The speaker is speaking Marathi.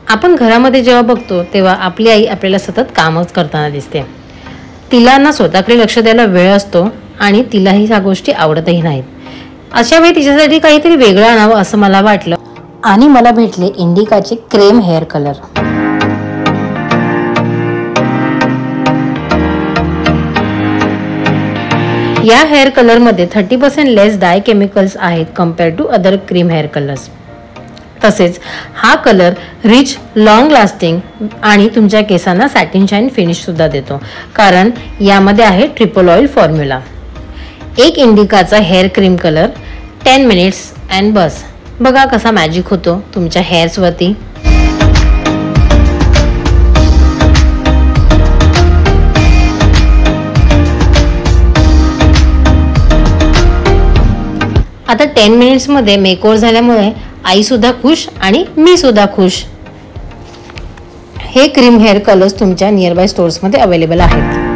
आपण घरामध्ये जेव्हा बघतो तेव्हा आपली आई आपल्याला सतत कामच करताना दिसते. तिला ना स्वतःकडे लक्ष द्यायला वेळ असतो आणि तिलाही ह्या गोष्टी आवडतही नाहीत. अशा वेळी तिच्यासाठी काहीतरी वेगळं आणावं असं मला वाटलं आणि मला भेटले इंडिकाचे क्रीम हेअर कलर. या हेअर कलरमध्ये 30% लेस डाय केमिकल्स आहेत compared to other cream hair colours. तसेच हा कलर रिच, लॉंग लास्टिंग आणि तुमच्या केसांना सॅटिन शाईन फिनिश सुद्धा देतो, कारण यामध्ये आहे ट्रिपल ऑइल फॉर्म्युला. एक इंडिकाचा hair cream colour 10 minutes and बस. बघा कसा मॅजिक होतो तुमच्या हेअर्सवरती. आता 10 मिनिट्समध्ये मेकओव्हर झाल्यामुळे आई सुद्धा खुश आणि मी सुद्धा खुश. हे क्रीम हेअर कलर्स तुमच्या नियरबाय स्टोर्समध्ये अवेलेबल आहेत.